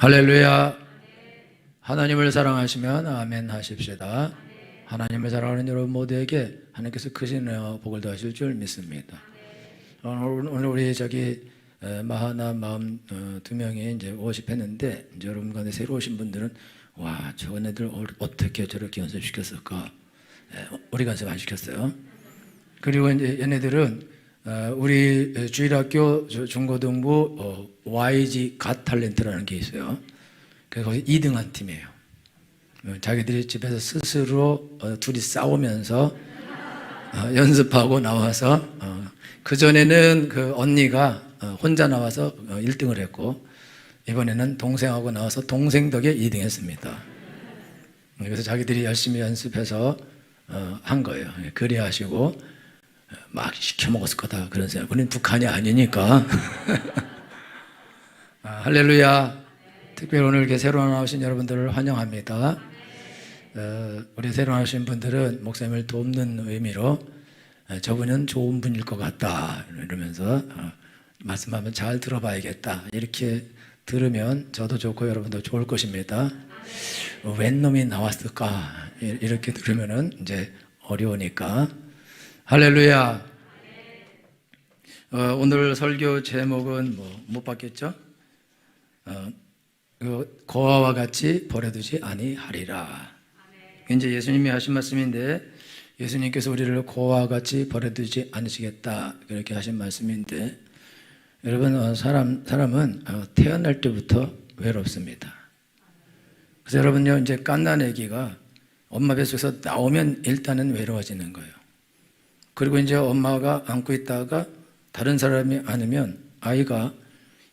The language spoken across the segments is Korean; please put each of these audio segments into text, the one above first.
할렐루야. 하나님을 사랑하시면 아멘 하십시다. 하나님을 사랑하는 여러분 모두에게 하나님께서 크신 은혜와 복을 더하실 줄 믿습니다. 오늘 우리 마하나 마음 두 명이 이제 워십했는데, 이제 여러분 가운데 새로 오신 분들은 와, 저건 애들 어떻게 저렇게 연습시켰을까? 우리 연습 안 시켰어요. 그리고 이제 얘네들은 우리 주일학교 중고등부 YG 갓 탤런트라는 게 있어요. 그래서 거기 2등한 팀이에요. 자기들이 집에서 스스로 둘이 싸우면서 연습하고 나와서 그전에는 그 언니가 혼자 나와서 1등을 했고, 이번에는 동생하고 나와서 동생 덕에 2등 했습니다. 그래서 자기들이 열심히 연습해서 한 거예요. 그래야 하시고 막 시켜먹었을 거다 그런 생각. 우리는 북한이 아니니까. 할렐루야. 특별히 오늘 이렇게 새로 나오신 여러분들을 환영합니다. 우리 새로 나오신 분들은 목사님을 돕는 의미로 저분은 좋은 분일 것 같다 이러면서 말씀하면 잘 들어봐야겠다, 이렇게 들으면 저도 좋고 여러분도 좋을 것입니다. 웬 놈이 나왔을까 이렇게 들으면은 이제 어려우니까. 할렐루야. 오늘 설교 제목은 못 봤겠죠? 고아와 같이 버려두지 아니하리라. 이제 예수님이 하신 말씀인데, 예수님께서 우리를 고아와 같이 버려두지 않으시겠다 그렇게 하신 말씀인데, 여러분 사람은 태어날 때부터 외롭습니다. 그래서 여러분요, 이제 갓난 아기가 엄마 뱃속에서 나오면 일단은 외로워지는 거예요. 그리고 이제 엄마가 안고 있다가 다른 사람이 안으면 아이가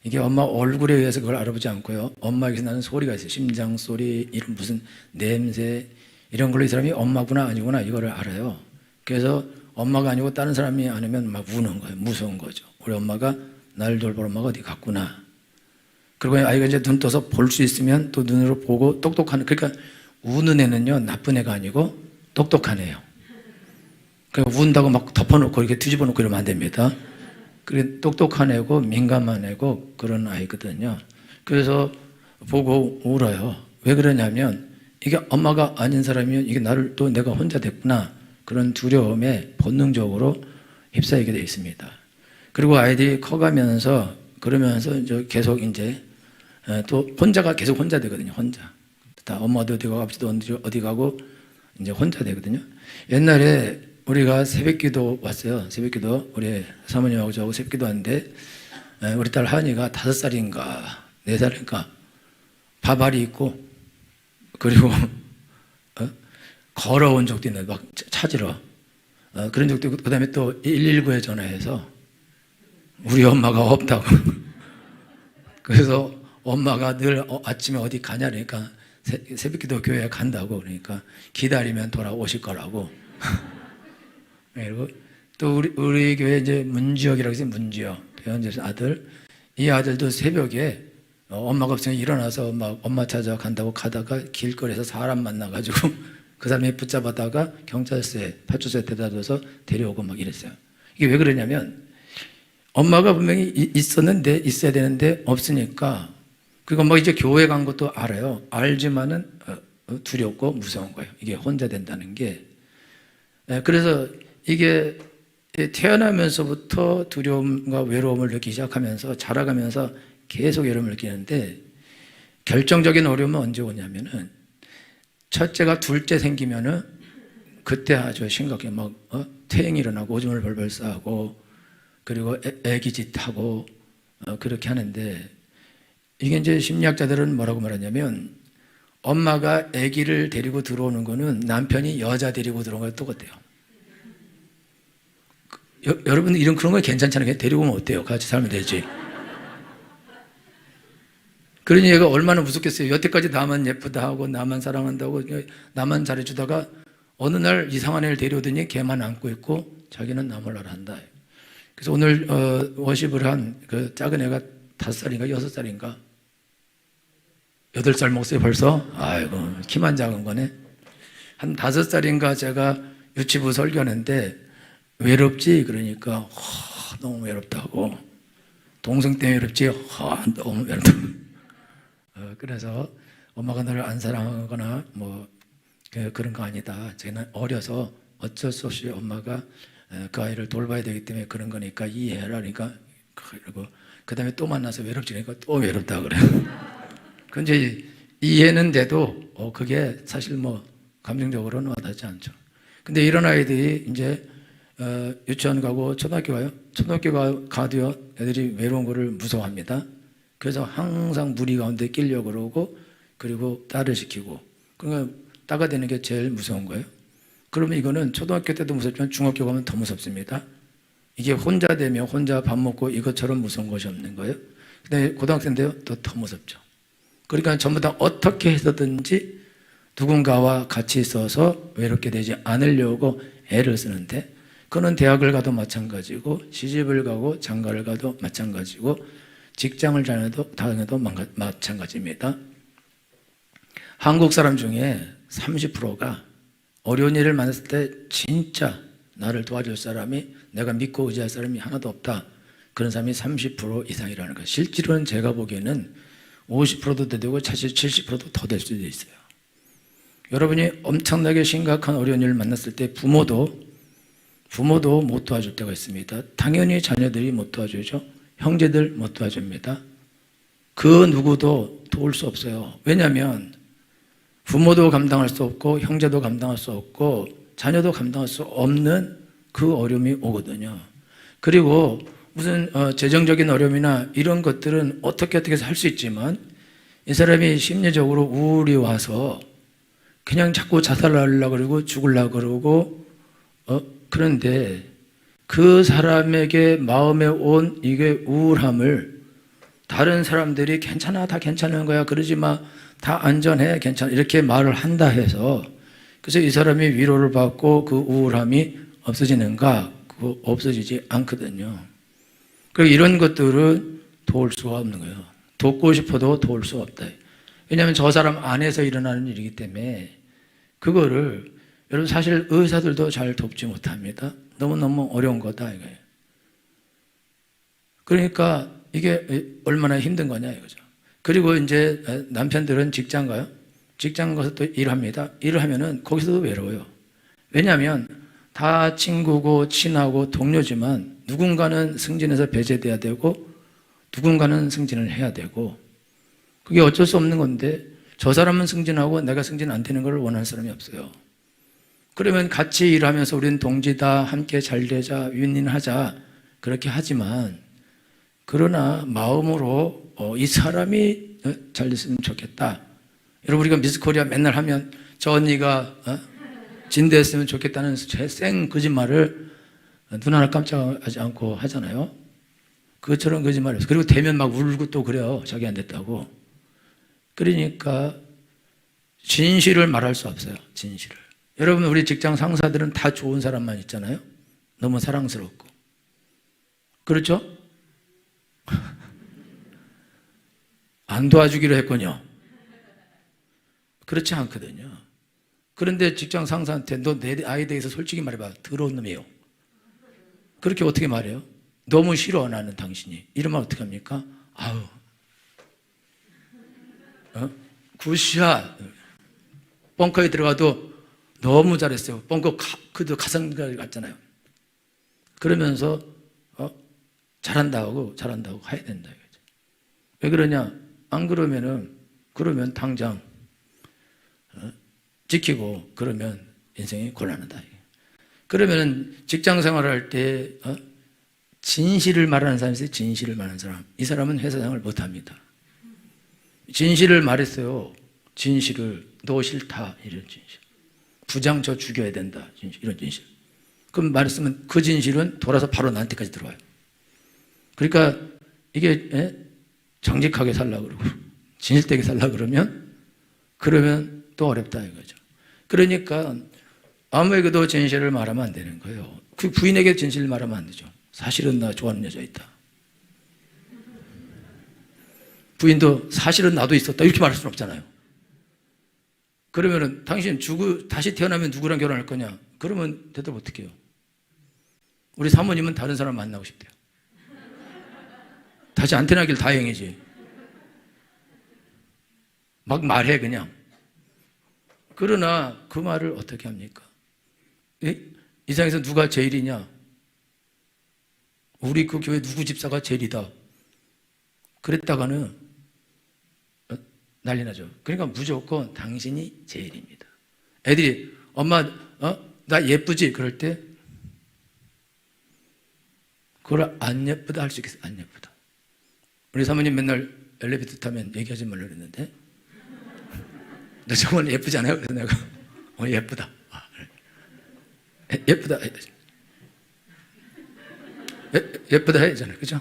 이게 엄마 얼굴에 의해서 그걸 알아보지 않고요, 엄마에게서 나는 소리가 있어요. 심장 소리, 이런 무슨 냄새, 이런 걸로 이 사람이 엄마구나 아니구나 이거를 알아요. 그래서 엄마가 아니고 다른 사람이 안으면 막 우는 거예요. 무서운 거죠. 우리 엄마가 날 돌볼 엄마가 어디 갔구나. 그리고 아이가 이제 눈 떠서 볼 수 있으면 또 눈으로 보고 똑똑한, 그러니까 우는 애는요 나쁜 애가 아니고 똑똑한 애예요. 그러니까 운다고 막 덮어놓고 이렇게 뒤집어 놓고 이러면 안 됩니다. 그게 똑똑한 애고 민감한 애고 그런 아이거든요. 그래서 보고 울어요. 왜 그러냐면 이게 엄마가 아닌 사람이면 이게 나를 또 내가 혼자 됐구나, 그런 두려움에 본능적으로 휩싸이게 되어 있습니다. 그리고 아이들이 커가면서 그러면서 이제 계속 이제 또 혼자가 계속 혼자 되거든요. 혼자 다 엄마도 어디 가고 아버지도 어디 가고 이제 혼자 되거든요. 옛날에 우리가 새벽기도 왔어요. 새벽기도 우리 사모님하고 저하고 새벽기도 왔는데, 우리 딸 하은이가 5살인가 4살인가 바바리 있고, 그리고 걸어온 적도 있는데 막 찾으러 그런 적도 있고, 그 다음에 또 119에 전화해서 우리 엄마가 없다고. 그래서 엄마가 늘 아침에 어디 가냐 그러니까 새벽기도 교회에 간다고, 그러니까 기다리면 돌아오실 거라고. 그리고 또 우리 교회 이제 문지혁이라고 해서 문지혁 배현재 아들, 이 아들도 새벽에 엄마가 없으면 일어나서 막 엄마 찾아간다고 가다가 길거리에서 사람 만나가지고 그 사람이 붙잡았다가 경찰서에 파출소에 데려다줘서 데려오고 막 이랬어요. 이게 왜 그러냐면 엄마가 분명히 있었는데 있어야 되는데 없으니까, 그리고 엄마가 이제 교회 간 것도 알아요. 알지만은 두렵고 무서운 거예요. 이게 혼자 된다는 게. 그래서 이게 태어나면서부터 두려움과 외로움을 느끼기 시작하면서 자라가면서 계속 외로움을 느끼는데, 결정적인 어려움은 언제 오냐면은 첫째가 둘째 생기면은 그때 아주 심각해. 막 퇴행이 일어나고 오줌을 벌벌 싸고, 그리고 애기짓하고 그렇게 하는데, 이게 이제 심리학자들은 뭐라고 말하냐면 엄마가 애기를 데리고 들어오는 거는 남편이 여자 데리고 들어온 거랑 똑같아요. 여러분 이런 그런 거 괜찮잖아요. 데리고 오면 어때요? 같이 살면 되지. 그러니 얘가 얼마나 무섭겠어요. 여태까지 나만 예쁘다 하고 나만 사랑한다고 나만 잘해주다가 어느 날 이상한 애를 데려오더니 걔만 안고 있고 자기는 나 몰라라 한다. 그래서 오늘 워십을 한 그 작은 애가 5살인가 6살인가 8살 먹었어요 벌써. 아이고 키만 작은 거네. 한 5살인가 제가 유치부 설교하는데 외롭지? 그러니까 너무 외롭다고. 동생 때문에 외롭지? 너무 외롭다고. 그래서 엄마가 너를 안 사랑하거나 그런 거 아니다. 쟤는 어려서 어쩔 수 없이 엄마가 그 아이를 돌봐야 되기 때문에 그런 거니까 이해해라. 그러니까 그리고 그 다음에 또 만나서 외롭지니까 또 외롭다 그래요. 근데 이해는 돼도 그게 사실 감정적으로는 와닿지 않죠. 근데 이런 아이들이 이제 유치원 가고 초등학교 가요. 초등학교 가도요 애들이 외로운 거를 무서워합니다. 그래서 항상 무리 가운데 끼려고 그러고 그리고 딸을 시키고 그러니까 따가 되는 게 제일 무서운 거예요. 그러면 이거는 초등학교 때도 무섭지만 중학교 가면 더 무섭습니다. 이게 혼자 되면 혼자 밥 먹고 이것처럼 무서운 것이 없는 거예요. 근데 고등학생 때요 더 무섭죠. 그러니까 전부 다 어떻게 해서든지 누군가와 같이 있어서 외롭게 되지 않으려고 애를 쓰는데 그는 대학을 가도 마찬가지고 시집을 가고 장가를 가도 마찬가지고 직장을 다녀도 마찬가지입니다. 한국 사람 중에 30%가 어려운 일을 만났을 때 진짜 나를 도와줄 사람이 내가 믿고 의지할 사람이 하나도 없다. 그런 사람이 30% 이상이라는 거예요. 실제로는 제가 보기에는 50%도 되고 사실 70%도 더 될 수도 있어요. 여러분이 엄청나게 심각한 어려운 일을 만났을 때 부모도 못 도와줄 때가 있습니다. 당연히 자녀들이 못 도와주죠. 형제들 못 도와줍니다. 그 누구도 도울 수 없어요. 왜냐하면 부모도 감당할 수 없고 형제도 감당할 수 없고 자녀도 감당할 수 없는 그 어려움이 오거든요. 그리고 무슨 재정적인 어려움이나 이런 것들은 어떻게 해서 할 수 있지만 이 사람이 심리적으로 우울이 와서 그냥 자꾸 자살하려고 그러고 죽으려고 그러고 그런데 그 사람에게 마음에 온 이게 우울함을 다른 사람들이 괜찮아 다 괜찮은 거야 그러지 마 다 안전해 괜찮아 이렇게 말을 한다 해서 그래서 이 사람이 위로를 받고 그 우울함이 없어지는가? 그거 없어지지 않거든요. 그리고 이런 것들은 도울 수가 없는 거예요. 돕고 싶어도 도울 수 없다. 왜냐하면 저 사람 안에서 일어나는 일이기 때문에 그거를 여러분 사실 의사들도 잘 돕지 못합니다. 너무너무 어려운 거다 이거예요. 그러니까 이게 얼마나 힘든 거냐 이거죠. 그리고 이제 남편들은 직장 가요. 직장 가서 또 일합니다. 일을 하면은 거기서도 외로워요. 왜냐하면 다 친구고 친하고 동료지만 누군가는 승진해서 배제돼야 되고 누군가는 승진을 해야 되고 그게 어쩔 수 없는 건데 저 사람은 승진하고 내가 승진 안 되는 걸 원하는 사람이 없어요. 그러면 같이 일하면서 우리는 동지다 함께 잘 되자 윈윈하자 그렇게 하지만 그러나 마음으로 이 사람이 잘 됐으면 좋겠다. 여러분 우리가 미스코리아 맨날 하면 저 언니가 진대했으면 좋겠다는 생 거짓말을 눈 하나 깜짝하지 않고 하잖아요. 그것처럼 거짓말을 해서 그리고 되면 막 울고 또 그래요. 자기 안 됐다고. 그러니까 진실을 말할 수 없어요. 진실을. 여러분 우리 직장 상사들은 다 좋은 사람만 있잖아요. 너무 사랑스럽고. 그렇죠? 안 도와주기로 했군요. 그렇지 않거든요. 그런데 직장 상사한테 너 내 아이에 대해서 솔직히 말해봐. 더러운 놈이에요. 그렇게 어떻게 말해요? 너무 싫어 나는 당신이. 이러면 어떻게 합니까? 아우 굿샷. 벙커에 들어가도 너무 잘했어요. 벙커 그도 가상가를 갔잖아요. 그러면서 잘한다고 해야 된다 이거죠. 왜 그러냐? 안 그러면 당장 지키고 그러면 인생이 곤란하다. 그러면 직장 생활을 할 때 진실을 말하는 사람이 있어요. 진실을 말하는 사람. 이 사람은 회사 생활을 못합니다. 진실을 말했어요. 진실을 너 싫다 이런 진실. 부장 저 죽여야 된다 진실. 이런 진실. 그럼 말했으면 그 진실은 돌아서 바로 나한테까지 들어와요. 그러니까 이게 정직하게 살려고 그러고 진실되게 살려고 그러면 또 어렵다 이거죠. 그러니까 아무에게도 진실을 말하면 안 되는 거예요. 그 부인에게 진실을 말하면 안 되죠. 사실은 나 좋아하는 여자 있다. 부인도 사실은 나도 있었다 이렇게 말할 수는 없잖아요. 그러면은 당신 다시 태어나면 누구랑 결혼할 거냐? 그러면 대답 어떻게 해요? 우리 사모님은 다른 사람 만나고 싶대요. 다시 안 태어나길 다행이지. 막 말해 그냥. 그러나 그 말을 어떻게 합니까? 이 세상에서 누가 제일이냐? 우리 그 교회 누구 집사가 제일이다. 그랬다가는 난리 나죠. 그러니까 무조건 당신이 제일입니다. 애들이 엄마 나 예쁘지? 그럴 때 그걸 안 예쁘다 할 수 있겠어요? 안 예쁘다. 우리 사모님 맨날 엘리베이터 타면 얘기하지 말라 그랬는데 너 저번에 예쁘지 않아요? 그래서 내가 예쁘다. 그래. 예쁘다. 예쁘다 해야잖아요. 그죠?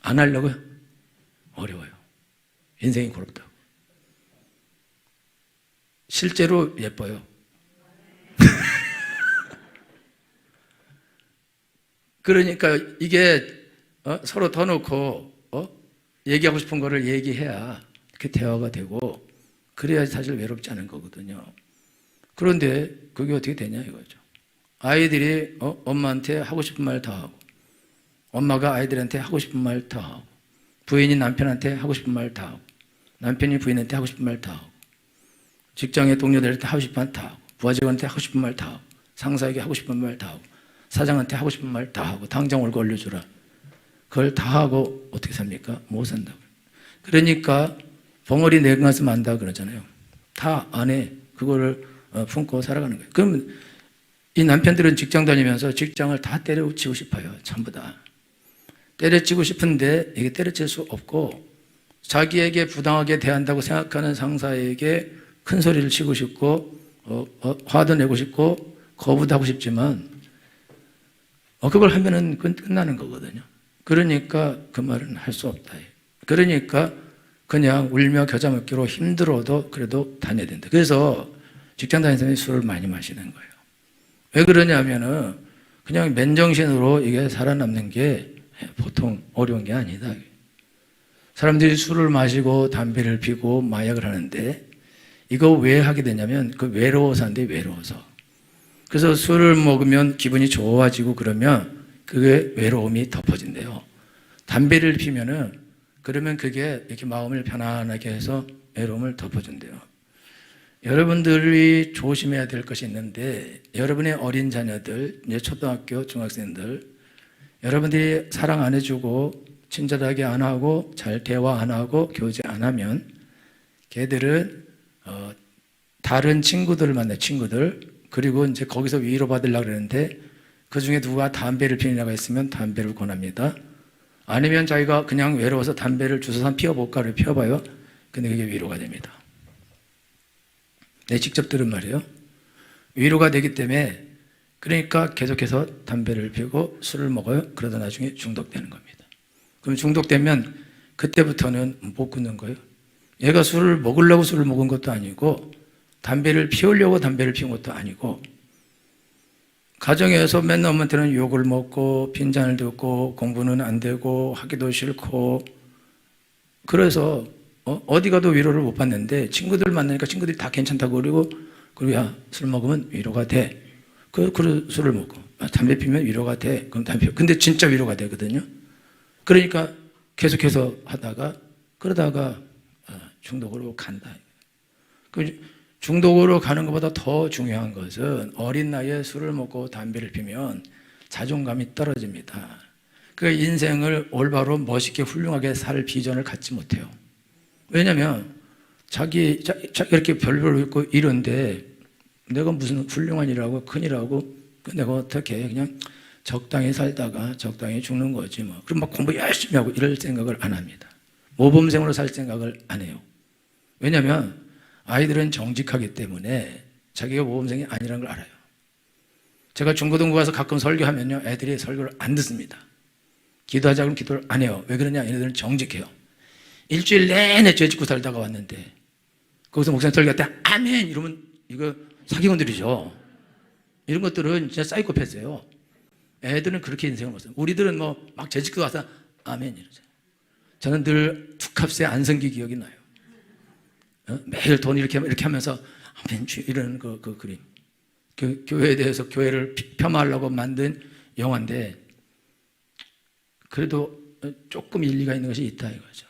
안 하려고요? 어려워요. 인생이 고롭다고. 실제로 예뻐요. 그러니까 이게 서로 더 놓고 얘기하고 싶은 거를 얘기해야 이렇게 대화가 되고 그래야 사실 외롭지 않은 거거든요. 그런데 그게 어떻게 되냐 이거죠. 아이들이 엄마한테 하고 싶은 말 다 하고 엄마가 아이들한테 하고 싶은 말 다 하고 부인이 남편한테 하고 싶은 말 다 하고 남편이 부인한테 하고 싶은 말 다 하고 직장의 동료들한테 하고 싶은 말 다 하고 부하 직원한테 하고 싶은 말 다 하고 상사에게 하고 싶은 말 다 하고 사장한테 하고 싶은 말 다 하고 당장 월급 올려주라. 그걸 다 하고 어떻게 삽니까? 못 산다고. 그러니까 벙어리 네 가슴 안다 그러잖아요. 다 안에 그거를 품고 살아가는 거예요. 그러면 이 남편들은 직장 다니면서 직장을 다 때려치고 싶어요. 전부 다. 때려치고 싶은데 이게 때려칠 수 없고 자기에게 부당하게 대한다고 생각하는 상사에게 큰 소리를 치고 싶고 화도 내고 싶고 거부도 하고 싶지만 그걸 하면은 끝나는 거거든요. 그러니까 그 말은 할 수 없다. 그러니까 그냥 울며 겨자 먹기로 힘들어도 그래도 다녀야 된다. 그래서 직장 다니는 사람이 술을 많이 마시는 거예요. 왜 그러냐면은 그냥 맨정신으로 이게 살아남는 게 보통 어려운 게 아니다. 사람들이 술을 마시고 담배를 피고 마약을 하는데 이거 왜 하게 되냐면 그 외로워서 하는데 외로워서. 그래서 술을 먹으면 기분이 좋아지고 그러면 그게 외로움이 덮어진대요. 담배를 피면은 그러면 그게 이렇게 마음을 편안하게 해서 외로움을 덮어준대요. 여러분들이 조심해야 될 것이 있는데 여러분의 어린 자녀들, 이제 초등학교, 중학생들 여러분들이 사랑 안 해주고 친절하게 안 하고 잘 대화 안 하고 교제 안 하면 걔들은 다른 친구들을 만나요. 친구들. 그리고 이제 거기서 위로받으려고 그러는데 그 중에 누가 담배를 피우냐가 있으면 담배를 권합니다. 아니면 자기가 그냥 외로워서 담배를 주워서 한번 피워볼까를 피워봐요. 근데 그게 위로가 됩니다. 내 직접 들은 말이에요. 위로가 되기 때문에 그러니까 계속해서 담배를 피우고 술을 먹어요. 그러다 나중에 중독되는 겁니다. 그럼 중독되면 그때부터는 못 끊는 거예요. 얘가 술을 먹으려고 술을 먹은 것도 아니고 담배를 피우려고 담배를 피운 것도 아니고 가정에서 맨날 엄마한테는 욕을 먹고 빈잔을 듣고 공부는 안 되고 하기도 싫고 그래서 어디 가도 위로를 못 받는데 친구들 만나니까 친구들이 다 괜찮다고 그러고 야, 술 먹으면 위로가 돼. 그 술을 먹고 담배 피면 위로가 돼. 그럼 담배 피워. 근데 진짜 위로가 되거든요. 그러니까 계속해서 하다가 그러다가 중독으로 간다. 중독으로 가는 것보다 더 중요한 것은 어린 나이에 술을 먹고 담배를 피면 자존감이 떨어집니다. 그 인생을 올바로 멋있게 훌륭하게 살 비전을 갖지 못해요. 왜냐하면 자기 이렇게 별별 있고 이런데 내가 무슨 훌륭한 일하고 큰 일하고 내가 어떻게 그냥 적당히 살다가 적당히 죽는 거지 뭐. 그럼 막 공부 열심히 하고 이럴 생각을 안 합니다. 모범생으로 살 생각을 안 해요. 왜냐하면 아이들은 정직하기 때문에 자기가 모범생이 아니라는 걸 알아요. 제가 중고등부 가서 가끔 설교하면요 애들이 설교를 안 듣습니다. 기도하자 그러면 기도를 안 해요. 왜 그러냐? 얘네들은 정직해요. 일주일 내내 죄 짓고 살다가 왔는데 거기서 목사님 설교할 때 아멘 이러면 이거 사기꾼들이죠. 이런 것들은 진짜 사이코패스예요. 애들은 그렇게 인생을 못 살아요. 우리들은 뭐 막 죄 짓고 와서 아멘 이러죠. 저는 늘 투캅스의 안성기 기억이 나요. 매일 돈 이렇게 하면서 아멘 이런 그 그림. 교회에 대해서 교회를 폄하하려고 만든 영화인데 그래도 조금 일리가 있는 것이 있다 이거죠.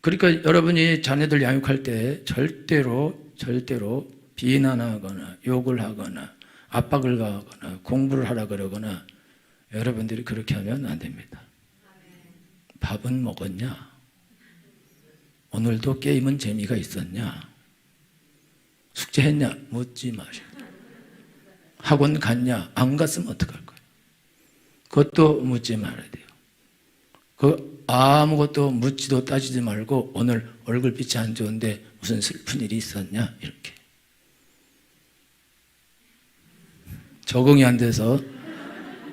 그러니까 여러분이 자녀들 양육할 때 절대로 비난하거나 욕을 하거나 압박을 가하거나 공부를 하라 그러거나 여러분들이 그렇게 하면 안 됩니다. 밥은 먹었냐? 오늘도 게임은 재미가 있었냐? 숙제했냐? 묻지 마시고. 학원 갔냐? 안 갔으면 어떡할 거예요? 그것도 묻지 말아야 돼요. 아무것도 묻지도 따지지 말고 오늘 얼굴빛이 안 좋은데 무슨 슬픈 일이 있었냐? 이렇게. 적응이 안 돼서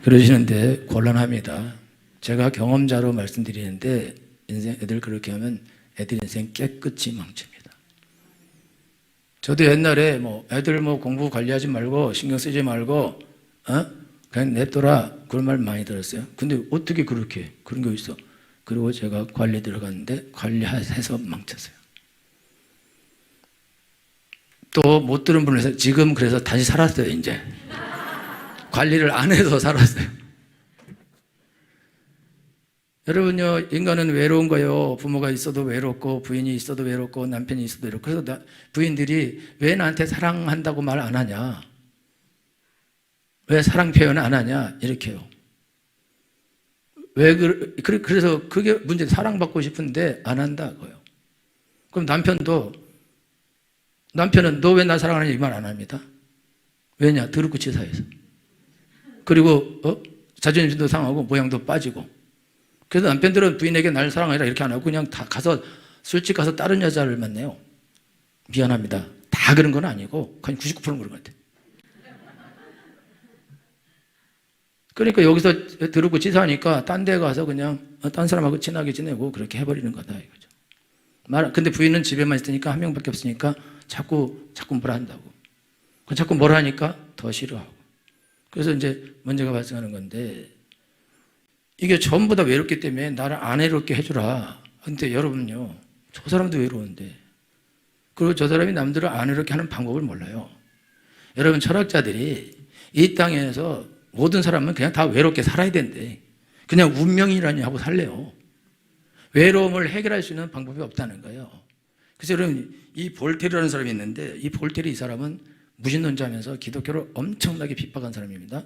그러시는데 곤란합니다. 제가 경험자로 말씀드리는데 애들 그렇게 하면 애들 인생 깨끗이 망칩니다. 저도 옛날에 애들 공부 관리하지 말고 신경 쓰지 말고 그냥 냅둬라 그런 말 많이 들었어요. 근데 어떻게 그렇게 그런 게 있어? 그리고 제가 관리 들어갔는데 관리해서 망쳤어요. 또 못 들은 분에서 지금 그래서 다시 살았어요. 이제 관리를 안 해서 살았어요. 여러분요, 인간은 외로운 거예요. 부모가 있어도 외롭고 부인이 있어도 외롭고 남편이 있어도 외롭고. 그래서 부인들이 왜 나한테 사랑한다고 말 안 하냐? 왜 사랑 표현 안 하냐? 이렇게요. 그래서 그게 문제. 사랑받고 싶은데 안 한다고요. 그럼 남편은 너 왜 나 사랑하느냐 이 말 안 합니다. 왜냐? 더럽고 치사해서. 그리고 자존심도 상하고 모양도 빠지고. 그래서 남편들은 부인에게 날 사랑하라 이렇게 안 하고 그냥 다 가서 술집 가서 다른 여자를 만나요. 미안합니다. 다 그런 건 아니고 그냥 99%는 그런 것 같아요. 그러니까 여기서 더럽고 치사하니까 딴 데 가서 그냥 딴 사람하고 친하게 지내고 그렇게 해버리는 거다 이거죠. 근데 부인은 집에만 있으니까 한 명밖에 없으니까 자꾸 뭐라 한다고. 자꾸 뭐라 하니까 더 싫어하고. 그래서 이제 문제가 발생하는 건데 이게 전부 다 외롭기 때문에 나를 안 외롭게 해주라. 근데 여러분요, 저 사람도 외로운데 그리고 저 사람이 남들을 안 외롭게 하는 방법을 몰라요. 여러분 철학자들이 이 땅에서 모든 사람은 그냥 다 외롭게 살아야 된대. 그냥 운명이라니 하고 살래요. 외로움을 해결할 수 있는 방법이 없다는 거예요. 그래서 여러분 이 볼테르라는 사람이 있는데 이 볼테르 이 사람은 무신론자면서 기독교를 엄청나게 핍박한 사람입니다.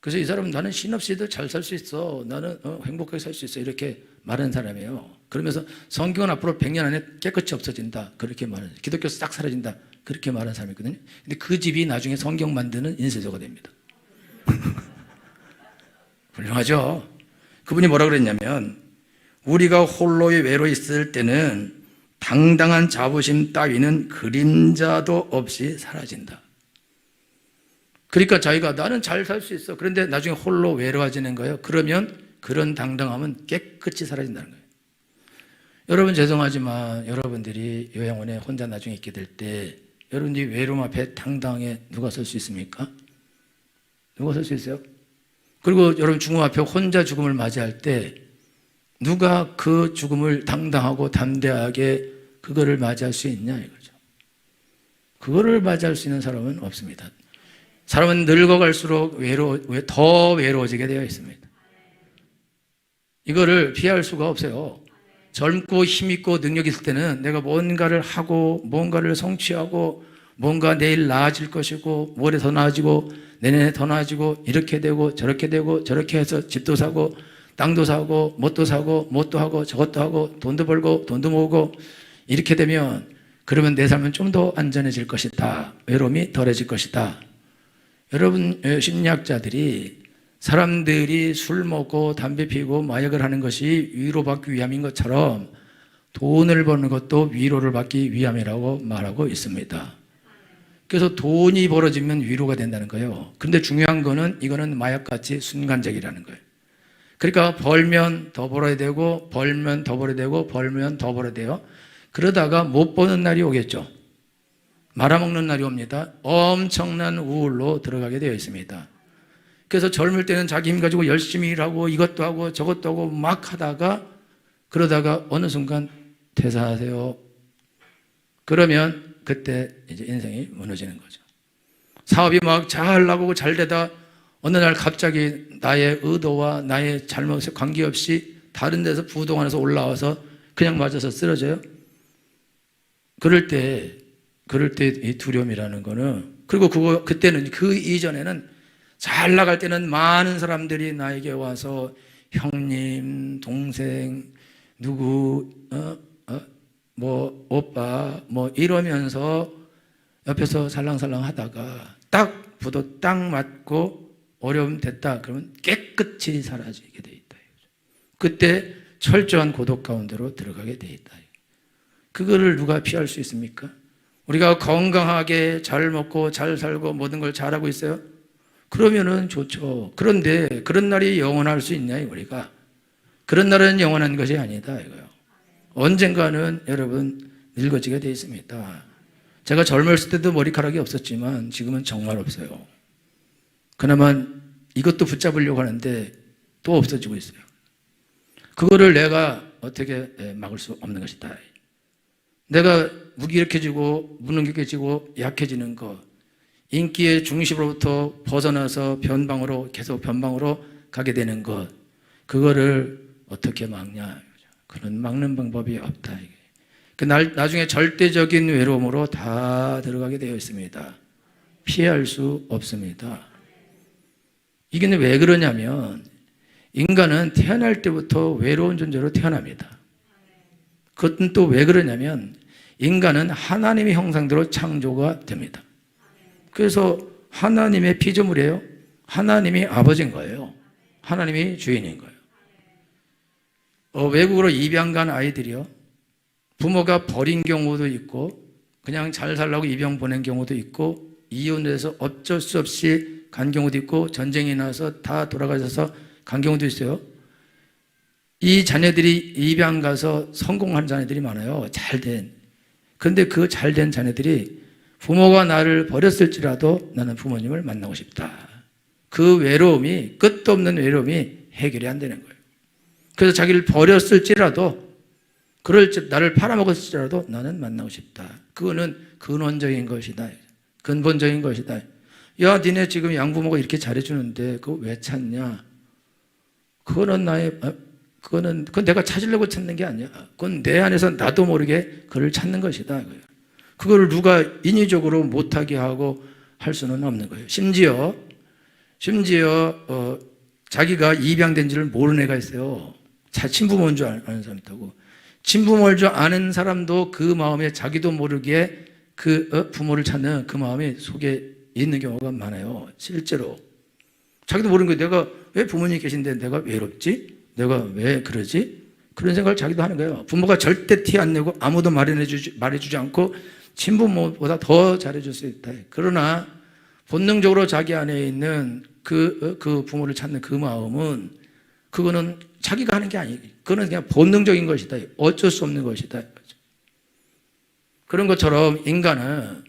그래서 이 사람은 나는 신 없이도 잘 살 수 있어. 나는 행복하게 살 수 있어. 이렇게 말하는 사람이에요. 그러면서 성경은 앞으로 100년 안에 깨끗이 없어진다. 그렇게 말하는, 기독교 싹 사라진다. 그렇게 말하는 사람이거든요. 근데 그 집이 나중에 성경 만드는 인쇄소가 됩니다. 훌륭하죠? 그분이 뭐라 그랬냐면 우리가 홀로 외로 있을 때는 당당한 자부심 따위는 그림자도 없이 사라진다. 그러니까 자기가 나는 잘 살 수 있어. 그런데 나중에 홀로 외로워지는 거예요. 그러면 그런 당당함은 깨끗이 사라진다는 거예요. 여러분 죄송하지만 여러분들이 요양원에 혼자 나중에 있게 될 때 여러분들이 외로움 앞에 당당하게 누가 설 수 있습니까? 누가 설 수 있어요? 그리고 여러분 죽음 앞에 혼자 죽음을 맞이할 때 누가 그 죽음을 당당하고 담대하게 그거를 맞이할 수 있냐 이거죠. 그거를 맞이할 수 있는 사람은 없습니다. 사람은 늙어갈수록 더 외로워지게 되어 있습니다. 이거를 피할 수가 없어요. 젊고 힘있고 능력 있을 때는 내가 뭔가를 하고 뭔가를 성취하고 뭔가 내일 나아질 것이고 모레 더 나아지고 내년에 더 나아지고 이렇게 되고 저렇게 해서 집도 사고 땅도 사고 뭣도 사고 뭣도 하고 저것도 하고 돈도 벌고 돈도 모으고 이렇게 되면 그러면 내 삶은 좀 더 안전해질 것이다. 외로움이 덜해질 것이다. 여러분 심리학자들이 사람들이 술 먹고 담배 피우고 마약을 하는 것이 위로받기 위함인 것처럼 돈을 버는 것도 위로를 받기 위함이라고 말하고 있습니다. 그래서 돈이 벌어지면 위로가 된다는 거예요. 그런데 중요한 거는 이거는 마약같이 순간적이라는 거예요. 그러니까 벌면 더 벌어야 되고 벌면 더 벌어야 되고 벌면 더 벌어야 돼요. 그러다가 못 버는 날이 오겠죠. 말아먹는 날이 옵니다. 엄청난 우울로 들어가게 되어 있습니다. 그래서 젊을 때는 자기 힘 가지고 열심히 일하고 이것도 하고 저것도 하고 막 하다가 그러다가 어느 순간 퇴사하세요. 그러면 그때 이제 인생이 무너지는 거죠. 사업이 막 잘 나가고 잘 되다 어느 날 갑자기 나의 의도와 나의 잘못에 관계없이 다른 데서 부도가 나서 올라와서 그냥 맞아서 쓰러져요? 그럴 때 이 두려움이라는 거는, 그리고 그때는, 그 이전에는 잘 나갈 때는 많은 사람들이 나에게 와서 형님, 동생, 누구, 뭐 오빠 뭐 이러면서 옆에서 살랑살랑 하다가 딱 부도 딱 맞고 어려움 됐다 그러면 깨끗이 사라지게 돼 있다. 그때 철저한 고독 가운데로 들어가게 돼 있다. 그거를 누가 피할 수 있습니까? 우리가 건강하게 잘 먹고 잘 살고 모든 걸 잘하고 있어요? 그러면은 좋죠. 그런데 그런 날이 영원할 수 있냐, 우리가? 그런 날은 영원한 것이 아니다, 이거요. 언젠가는 여러분 늙어지게 돼 있습니다. 제가 젊었을 때도 머리카락이 없었지만 지금은 정말 없어요. 그나마 이것도 붙잡으려고 하는데 또 없어지고 있어요. 그거를 내가 어떻게 막을 수 없는 것이다. 내가 무기력해지고 무능력해지고 약해지는 것, 인기의 중심으로부터 벗어나서 계속 변방으로 가게 되는 것, 그거를 어떻게 막냐? 그런 막는 방법이 없다. 나중에 절대적인 외로움으로 다 들어가게 되어 있습니다. 피할 수 없습니다. 이게 왜 그러냐면, 인간은 태어날 때부터 외로운 존재로 태어납니다. 그것은 또 왜 그러냐면, 인간은 하나님의 형상대로 창조가 됩니다. 그래서 하나님의 피조물이에요. 하나님이 아버지인 거예요. 하나님이 주인인 거예요. 외국으로 입양 간 아이들이요, 부모가 버린 경우도 있고 그냥 잘 살라고 입양 보낸 경우도 있고 이혼해서 어쩔 수 없이 간 경우도 있고 전쟁이 나서 다 돌아가셔서 간 경우도 있어요. 이 자녀들이 입양 가서 성공한 자녀들이 많아요. 잘된. 그런데 그 잘된 자녀들이 부모가 나를 버렸을지라도 나는 부모님을 만나고 싶다. 그 외로움이, 끝도 없는 외로움이 해결이 안 되는 거예요. 그래서 자기를 버렸을지라도, 나를 팔아먹었을지라도 나는 만나고 싶다. 그거는 근원적인 것이다. 근본적인 것이다. 야, 니네 지금 양부모가 이렇게 잘해주는데 그거 왜 찾냐? 그건 내가 찾으려고 찾는 게 아니야. 그건 내 안에서 나도 모르게 그를 찾는 것이다. 그걸 누가 인위적으로 못하게 하고 할 수는 없는 거예요. 심지어 자기가 입양된지를 모르는 애가 있어요. 친부모인 줄 아는 사람이 있다고. 친부모일 줄 아는 사람도 그 마음에 자기도 모르게 그 부모를 찾는 그 마음이 속에 있는 경우가 많아요. 실제로 자기도 모르는 거예요. 내가 왜 부모님이 계신데 내가 외롭지? 내가 왜 그러지? 그런 생각을 자기도 하는 거예요. 부모가 절대 티 안 내고 아무도 말해주지 않고 친부모보다 더 잘해줄 수 있다. 그러나 본능적으로 자기 안에 있는 그 부모를 찾는 그 마음은, 그거는 자기가 하는 게 아니에요. 그거는 그냥 본능적인 것이다. 어쩔 수 없는 것이다. 그런 것처럼 인간은,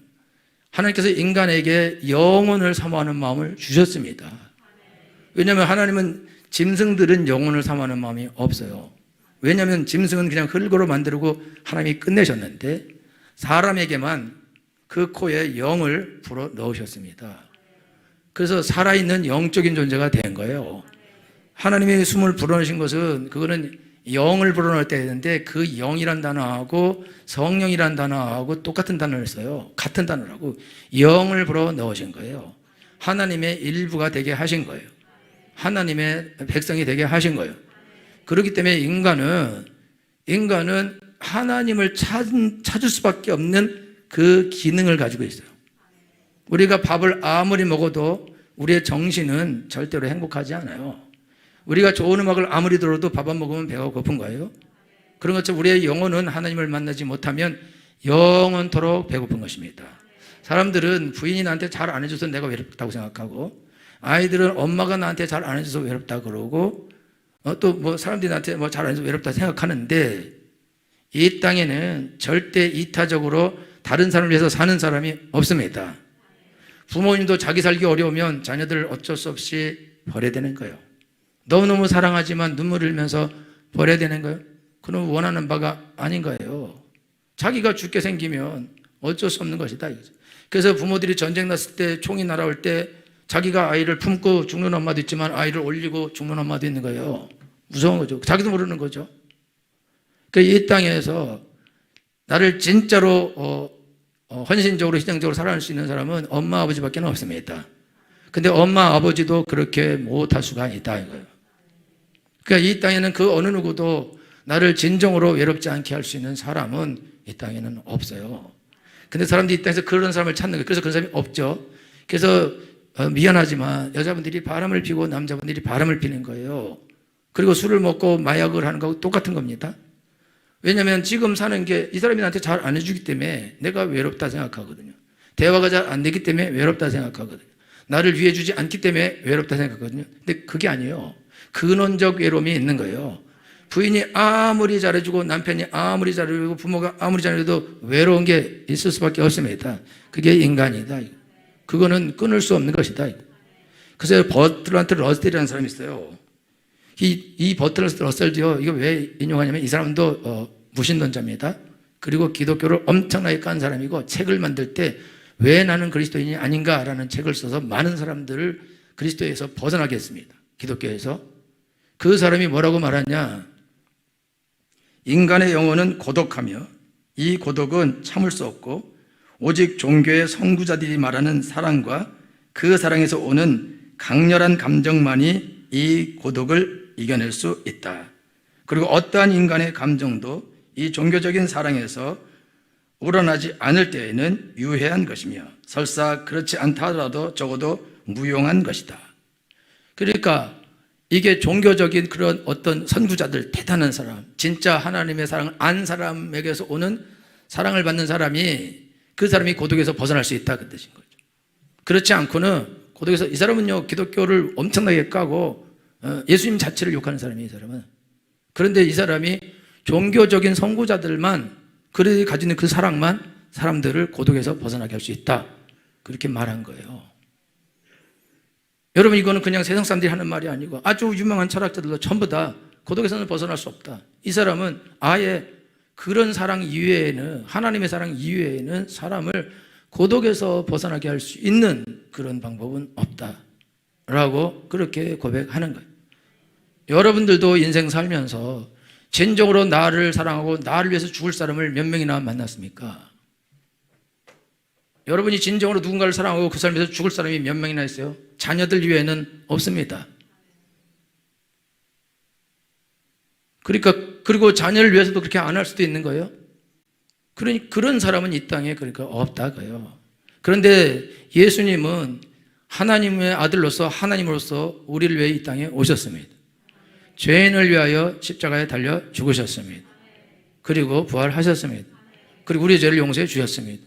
하나님께서 인간에게 영혼을 사모하는 마음을 주셨습니다. 왜냐하면 하나님은 짐승들은 영혼을 사모하는 마음이 없어요. 왜냐하면 짐승은 그냥 흙으로 만들고 하나님이 끝내셨는데, 사람에게만 그 코에 영을 불어 넣으셨습니다. 그래서 살아있는 영적인 존재가 된 거예요. 하나님이 숨을 불어넣으신 것은, 그거는 영을 불어넣을 때 했는데, 그 영이란 단어하고 성령이란 단어하고 똑같은 단어를 써요. 같은 단어라고. 영을 불어넣으신 거예요. 하나님의 일부가 되게 하신 거예요. 하나님의 백성이 되게 하신 거예요. 그렇기 때문에 인간은 하나님을 찾을 수밖에 없는 그 기능을 가지고 있어요. 우리가 밥을 아무리 먹어도 우리의 정신은 절대로 행복하지 않아요. 우리가 좋은 음악을 아무리 들어도 밥 안 먹으면 배가 고픈 거예요. 그런 것처럼 우리의 영혼은 하나님을 만나지 못하면 영원토록 배고픈 것입니다. 사람들은 부인이 나한테 잘 안 해줘서 내가 외롭다고 생각하고, 아이들은 엄마가 나한테 잘 안 해줘서 외롭다 그러고, 또 뭐 사람들이 나한테 뭐 잘 안 해줘서 외롭다 생각하는데, 이 땅에는 절대 이타적으로 다른 사람을 위해서 사는 사람이 없습니다. 부모님도 자기 살기 어려우면 자녀들을 어쩔 수 없이 버려야 되는 거예요. 너무너무 사랑하지만 눈물을 흘리면서 버려야 되는 거예요. 그건 원하는 바가 아닌 거예요. 자기가 죽게 생기면 어쩔 수 없는 것이다. 그래서 부모들이 전쟁 났을 때, 총이 날아올 때 자기가 아이를 품고 죽는 엄마도 있지만 아이를 올리고 죽는 엄마도 있는 거예요. 무서운 거죠. 자기도 모르는 거죠. 이 땅에서 나를 진짜로 헌신적으로 희생적으로 살아갈 수 있는 사람은 엄마 아버지밖에 없습니다. 근데 엄마 아버지도 그렇게 못할 수가 있다 이거예요. 그러니까 이 땅에는 그 어느 누구도 나를 진정으로 외롭지 않게 할 수 있는 사람은 이 땅에는 없어요. 근데 사람들이 이 땅에서 그런 사람을 찾는 거예요. 그래서 그런 사람이 없죠. 그래서 미안하지만 여자분들이 바람을 피고 남자분들이 바람을 피는 거예요. 그리고 술을 먹고 마약을 하는 거하고 똑같은 겁니다. 왜냐하면 지금 사는 게 이 사람이 나한테 잘 안 해주기 때문에 내가 외롭다 생각하거든요. 대화가 잘 안 되기 때문에 외롭다 생각하거든요. 나를 위해주지 않기 때문에 외롭다 생각하거든요. 근데 그게 아니에요. 근원적 외로움이 있는 거예요. 부인이 아무리 잘해주고 남편이 아무리 잘해주고 부모가 아무리 잘해도 외로운 게 있을 수밖에 없습니다. 그게 인간이다. 그거는 끊을 수 없는 것이다. 그래서 버트란트 러셀이라는 사람이 있어요. 이 버트란트 러셀도요, 이거 왜 인용하냐면 이 사람도 무신론자입니다. 그리고 기독교를 엄청나게 깐 사람이고 책을 만들 때 왜 나는 그리스도인이 아닌가라는 책을 써서 많은 사람들을 그리스도에서 벗어나게 했습니다. 기독교에서. 그 사람이 뭐라고 말하냐? 인간의 영혼은 고독하며 이 고독은 참을 수 없고 오직 종교의 선구자들이 말하는 사랑과 그 사랑에서 오는 강렬한 감정만이 이 고독을 이겨낼 수 있다. 그리고 어떠한 인간의 감정도 이 종교적인 사랑에서 우러나지 않을 때에는 유해한 것이며 설사 그렇지 않다 하더라도 적어도 무용한 것이다. 그러니까 이게 종교적인 그런 어떤 선구자들, 대단한 사람, 진짜 하나님의 사랑을 안 사람에게서 오는 사랑을 받는 사람이 그 사람이 고독에서 벗어날 수 있다 그 뜻인 거죠. 그렇지 않고는 고독에서 이 사람은요 기독교를 엄청나게 까고 예수님 자체를 욕하는 사람이에요. 이 사람은. 그런데 이 사람이 종교적인 선구자들만 그들이 가지는 그 사랑만 사람들을 고독에서 벗어나게 할 수 있다 그렇게 말한 거예요. 여러분 이거는 그냥 세상 사람들이 하는 말이 아니고 아주 유명한 철학자들도 전부 다 고독에서는 벗어날 수 없다. 이 사람은 아예 그런 사랑 이외에는 하나님의 사랑 이외에는 사람을 고독에서 벗어나게 할 수 있는 그런 방법은 없다라고 그렇게 고백하는 거예요. 여러분들도 인생 살면서 진정으로 나를 사랑하고 나를 위해서 죽을 사람을 몇 명이나 만났습니까? 여러분이 진정으로 누군가를 사랑하고 그 사람을 위해서 죽을 사람이 몇 명이나 있어요? 자녀들 이외에는 없습니다. 그리고 자녀를 위해서도 그렇게 안 할 수도 있는 거예요. 그런 사람은 이 땅에 그러니까 없다고요. 그런데 예수님은 하나님의 아들로서 하나님으로서 우리를 위해 이 땅에 오셨습니다. 죄인을 위하여 십자가에 달려 죽으셨습니다. 그리고 부활하셨습니다. 그리고 우리의 죄를 용서해 주셨습니다.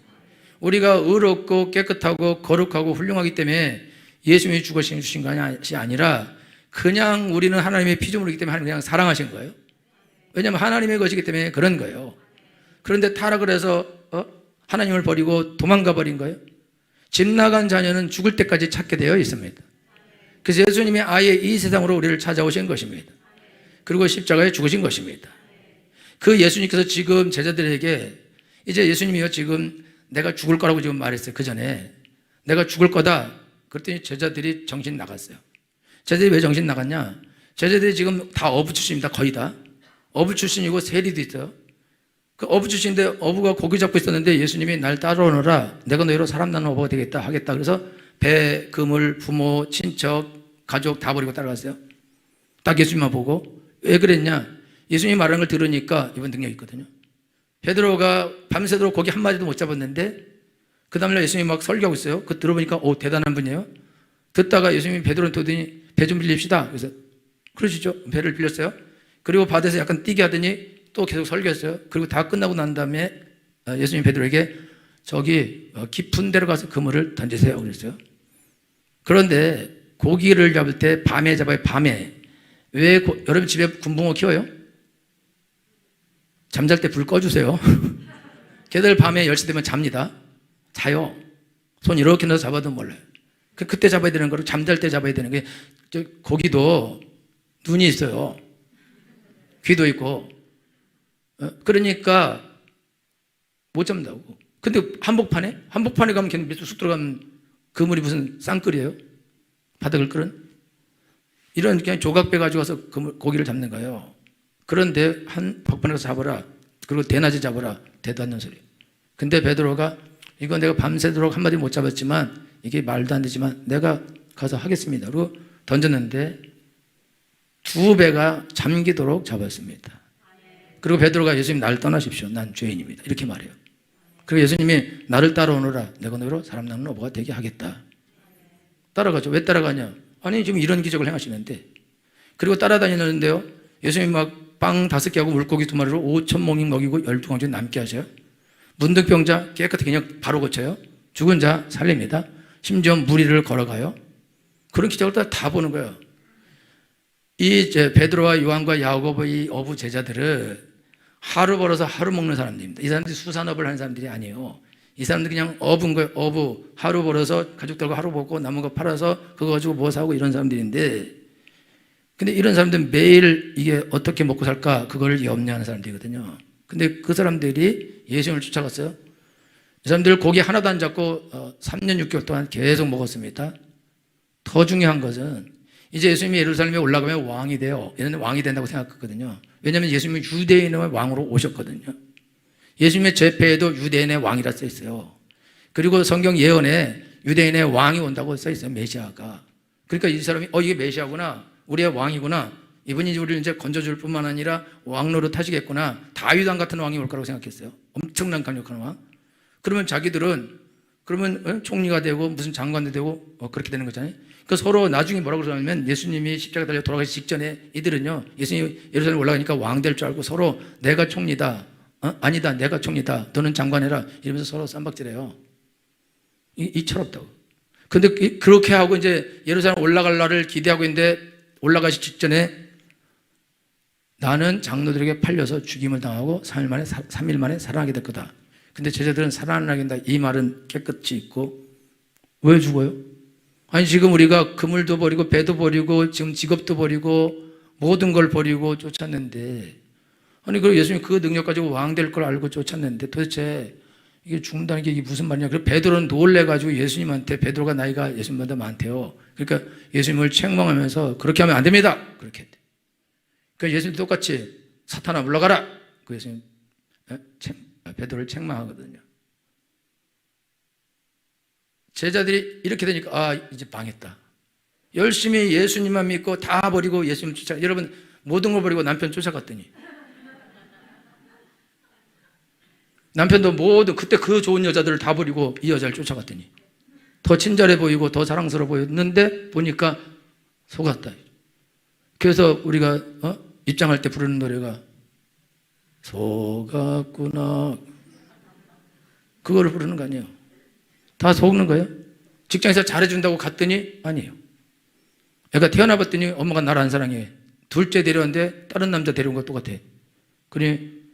우리가 의롭고 깨끗하고 거룩하고 훌륭하기 때문에 예수님이 죽으신 것이 아니라 그냥 우리는 하나님의 피조물이기 때문에 하나님 그냥 사랑하신 거예요. 왜냐하면 하나님의 것이기 때문에 그런 거예요. 그런데 타락을 해서 하나님을 버리고 도망가 버린 거예요. 집 나간 자녀는 죽을 때까지 찾게 되어 있습니다. 그래서 예수님이 아예 이 세상으로 우리를 찾아오신 것입니다. 그리고 십자가에 죽으신 것입니다. 그 예수님께서 지금 제자들에게 이제 예수님이요 지금 내가 죽을 거라고 지금 말했어요. 그 전에 내가 죽을 거다. 그랬더니 제자들이 정신 나갔어요. 제자들이 왜 정신 나갔냐? 제자들이 지금 다 어부 출신입니다. 거의 다. 어부 출신이고 세리도 있어요. 그 어부 출신인데 어부가 고기 잡고 있었는데 예수님이 날 따라오너라. 내가 너희로 사람 낳는 어부가 되겠다 하겠다. 그래서 배, 그물, 부모, 친척, 가족 다 버리고 따라갔어요. 딱 예수님만 보고. 왜 그랬냐? 예수님이 말하는 걸 들으니까 이번 능력이 있거든요. 베드로가 밤새도록 고기 한 마리도 못 잡았는데 그 다음날 예수님이 막 설교하고 있어요. 그거 들어보니까 대단한 분이에요. 듣다가 예수님이 베드로한테 오더니 배 좀 빌립시다. 그래서 그러시죠. 배를 빌렸어요. 그리고 바다에서 약간 뛰게 하더니 또 계속 설교했어요. 그리고 다 끝나고 난 다음에 예수님이 베드로에게 저기 깊은 데로 가서 그물을 던지세요 그랬어요. 그런데 고기를 잡을 때 밤에 잡아요. 밤에. 왜 여러분 집에 군붕어 키워요? 잠잘 때 불 꺼주세요. 걔들 밤에 10시 되면 잡니다. 자요. 손 이렇게 넣어서 잡아도 몰라요. 그때 잡아야 되는 거로 잠잘 때 잡아야 되는 게 고기도 눈이 있어요. 귀도 있고. 그러니까 못 잡는다고. 근데 한복판에 가면 걔는 밑으로 쑥 들어가면 그물이 무슨 쌍끌이에요? 바닥을 끓은? 이런 그냥 조각배 가지고 와서 고기를 잡는 거예요. 그런데 한 벅번에 잡아라. 그리고 대낮에 잡아라. 대도 않는 소리. 근데 베드로가 이거 내가 밤새도록 한마디 못 잡았지만 이게 말도 안 되지만 내가 가서 하겠습니다. 그리고 던졌는데 2배가 잠기도록 잡았습니다. 그리고 베드로가 예수님 나를 떠나십시오. 난 죄인입니다. 이렇게 말해요. 그리고 예수님이 나를 따라오너라. 내가 너로 사람 낳는 어부가 되게 하겠다. 따라가죠. 왜 따라가냐? 아니 지금 이런 기적을 행하시는데. 그리고 따라다니는데요. 예수님이 막 빵 5개하고 물고기 2마리로 5,000몽이 먹이고 12광주 남게 하셔요. 문득병자 깨끗하게 그냥 바로 고쳐요. 죽은 자 살립니다. 심지어 무리를 걸어가요. 그런 기적을 다 보는 거예요. 이 베드로와 요한과 야고보의 어부 제자들은 하루 벌어서 하루 먹는 사람들입니다. 이 사람들이 수산업을 하는 사람들이 아니에요. 이 사람들 그냥 어부인 거예요. 어부. 하루 벌어서 가족들과 하루 먹고 남은 거 팔아서 그거 가지고 뭐 사고 이런 사람들인데, 근데 이런 사람들은 매일 이게 어떻게 먹고 살까 그걸 염려하는 사람들이거든요. 근데 그 사람들이 예수님을 쫓아갔어요. 이 사람들 고기 하나도 안 잡고 3년 6개월 동안 계속 먹었습니다. 더 중요한 것은 이제 예수님이 예루살렘에 올라가면 왕이 돼요. 얘는 왕이 된다고 생각했거든요. 왜냐하면 예수님은 유대인의 왕으로 오셨거든요. 예수님의 제패에도 유대인의 왕이라 써 있어요. 그리고 성경 예언에 유대인의 왕이 온다고 써 있어요. 메시아가. 그러니까 이 사람이 이게 메시아구나. 우리의 왕이구나. 이분이 우리를 이제 건져줄 뿐만 아니라 왕로로 타시겠구나. 다윗 왕 같은 왕이 올 거라고 생각했어요. 엄청난 강력한 왕. 그러면 자기들은 그러면 총리가 되고 무슨 장관도 되고 그렇게 되는 거잖아요. 그 서로 나중에 뭐라고 그러냐면 예수님이 십자가 달려 돌아가시 직전에 이들은요 예수님이 예루살렘 올라가니까 왕 될 줄 알고 서로 내가 총리다. 아니다 내가 총리다. 너는 장관해라. 이러면서 서로 쌈박질해요. 이 철없다고. 근데 그렇게 하고 이제 예루살렘 올라갈 날을 기대하고 있는데 올라가시 직전에 나는 장로들에게 팔려서 죽임을 당하고 3일 만에 살아나게 될 거다. 근데 제자들은 살아나게 된다. 이 말은 깨끗이 있고 왜 죽어요? 아니 지금 우리가 그물도 버리고 배도 버리고 지금 직업도 버리고 모든 걸 버리고 쫓았는데, 아니 그리고 예수님이 그 능력 가지고 왕 될 걸 알고 쫓았는데 도대체 이게 죽는다는 게 이게 무슨 말이냐. 그래서 베드로는 놀래가지고 예수님한테, 베드로가 나이가 예수님보다 많대요. 그러니까 예수님을 책망하면서 그렇게 하면 안 됩니다. 그렇게 했대. 그러니까 예수님 똑같이 사탄아 물러가라. 그 예수님 베드로를 책망하거든요. 제자들이 이렇게 되니까 이제 망했다. 열심히 예수님만 믿고 다 버리고 예수님 쫓아. 여러분 모든 걸 버리고 남편 쫓아갔더니 남편도 모두 그때 그 좋은 여자들을 다 버리고 이 여자를 쫓아갔더니 더 친절해 보이고 더 사랑스러워 보였는데 보니까 속았다. 그래서 우리가 입장할 때 부르는 노래가 속았구나. 그거를 부르는 거 아니에요. 다 속는 거예요. 직장에서 잘해준다고 갔더니 아니에요. 애가 태어나봤더니 엄마가 나를 안 사랑해. 둘째 데려왔는데 다른 남자 데려온 거 똑같아. 그러니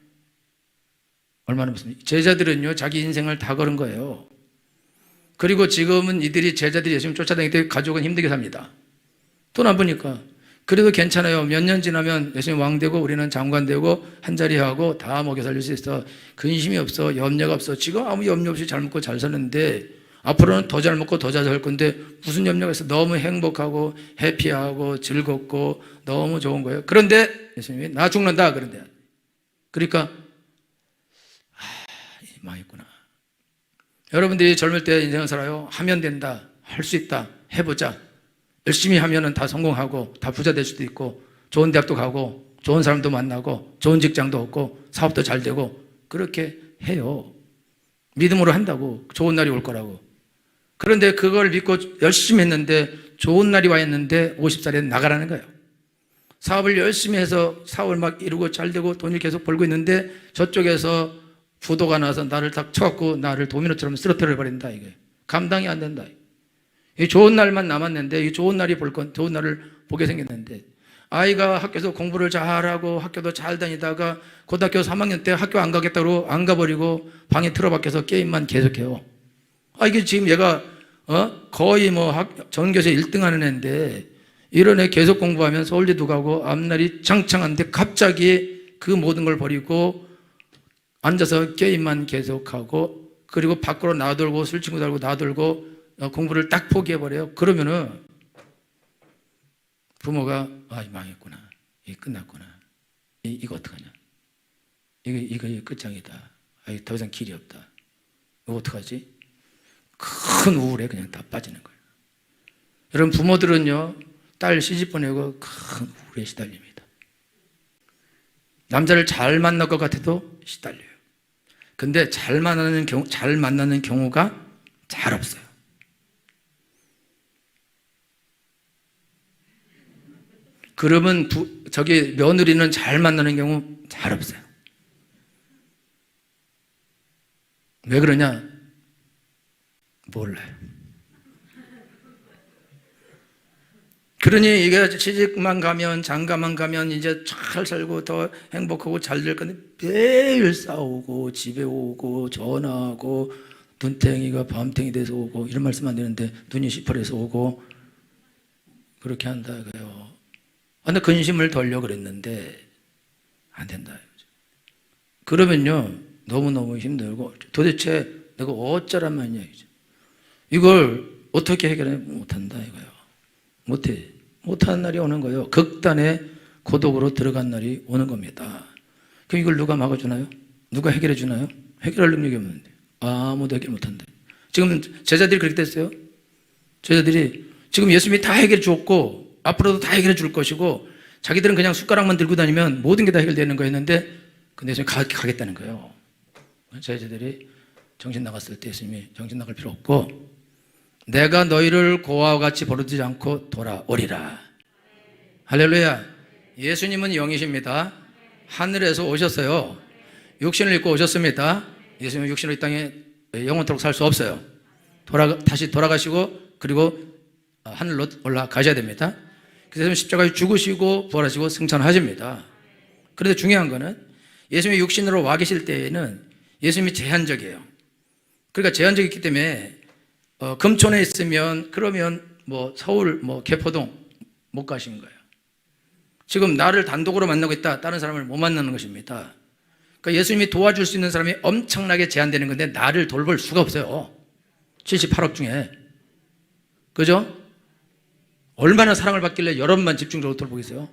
얼마나 무슨 제자들은요 자기 인생을 다 걸은 거예요. 그리고 지금은 이들이 제자들이 예수님 쫓아다닐 때 가족은 힘들게 삽니다. 돈 안 버니까. 그래도 괜찮아요. 몇 년 지나면 예수님 왕 되고 우리는 장관 되고 한자리 하고 다 먹여 살릴 수 있어. 근심이 없어. 염려가 없어. 지금 아무 염려 없이 잘 먹고 잘 사는데 앞으로는 더 잘 먹고 더 잘 살 건데 무슨 염려가 있어. 너무 행복하고 해피하고 즐겁고 너무 좋은 거예요. 그런데 예수님이 나 죽는다. 그런데 그러니까 망했구나. 여러분들이 젊을 때 인생을 살아요. 하면 된다. 할 수 있다. 해보자. 열심히 하면은 다 성공하고 다 부자 될 수도 있고 좋은 대학도 가고 좋은 사람도 만나고 좋은 직장도 얻고 사업도 잘 되고 그렇게 해요. 믿음으로 한다고. 좋은 날이 올 거라고. 그런데 그걸 믿고 열심히 했는데 좋은 날이 와 있는데 50살에 나가라는 거예요. 사업을 열심히 해서 사업을 막 이루고 잘 되고 돈을 계속 벌고 있는데 저쪽에서 부도가 나서 나를 딱 쳐갖고 나를 도미노처럼 쓰러뜨려 버린다. 이게 감당이 안 된다. 이 좋은 날만 남았는데 이 좋은 날이 좋은 날을 보게 생겼는데 아이가 학교에서 공부를 잘하고 학교도 잘 다니다가 고등학교 3학년 때 학교 안 가겠다고 안 가버리고 방에 틀어박혀서 게임만 계속해요. 이게 지금 얘가 거의 전교에서 1등 하는 애인데 이런 애 계속 공부하면 서울대도 가고 앞날이 창창한데 갑자기 그 모든 걸 버리고 앉아서 게임만 계속하고 그리고 밖으로 나돌고 술 친구 달고 나돌고 공부를 딱 포기해버려요. 그러면은 부모가 망했구나. 이게 끝났구나. 이거 어떡하냐? 이거 끝장이다. 더 이상 길이 없다. 이거 어떡하지? 큰 우울에 그냥 다 빠지는 거예요. 여러분, 부모들은요, 딸 시집 보내고 큰 우울에 시달립니다. 남자를 잘 만날 것 같아도 시달려요. 근데 잘 만나는 경우가 잘 없어요. 그러면 며느리는 잘 만나는 경우 잘 없어요. 왜 그러냐? 몰라요. 그러니 이게 시집만 가면, 장가만 가면 이제 잘 살고 더 행복하고 잘 될 건데 매일 싸우고 집에 오고 전화하고 눈탱이가 밤탱이 돼서 오고, 이런 말씀 안 되는데 눈이 시퍼래서 오고 그렇게 한다 이거예요. 근데 근심을 덜려 그랬는데 안 된다. 그러면요, 너무너무 힘들고 도대체 내가 어쩌란 말이냐. 이걸 어떻게 해결해? 못한다 이거예요. 못하는 날이 오는 거예요. 극단의 고독으로 들어간 날이 오는 겁니다. 그럼 이걸 누가 막아주나요? 누가 해결해 주나요? 해결할 능력이 없는데. 아무도 해결 못한다. 지금 제자들이 그렇게 됐어요. 제자들이 지금 예수님이 다 해결해 주었고 앞으로도 다 해결해 줄 것이고 자기들은 그냥 숟가락만 들고 다니면 모든 게 다 해결되는 거였는데, 근데 예수님이 가겠다는 거예요. 제자들이 정신 나갔을 때 예수님이 정신 나갈 필요 없고, 내가 너희를 고아와 같이 버려두지 않고 돌아오리라. 할렐루야. 예수님은 영이십니다. 하늘에서 오셨어요. 육신을 입고 오셨습니다. 예수님은 육신으로 이 땅에 영원토록 살 수 없어요. 다시 돌아가시고 그리고 하늘로 올라가셔야 됩니다. 그래서 십자가에 죽으시고 부활하시고 승천하십니다. 그런데 중요한 거는 예수님이 육신으로 와 계실 때에는 예수님이 제한적이에요. 그러니까 제한적이기 때문에 금촌에 있으면 그러면 서울 개포동 못 가신 거예요. 지금 나를 단독으로 만나고 있다. 다른 사람을 못 만나는 것입니다. 그러니까 예수님이 도와줄 수 있는 사람이 엄청나게 제한되는 건데 나를 돌볼 수가 없어요. 78억 중에. 그죠? 얼마나 사랑을 받길래 여러분만 집중적으로 돌보겠어요?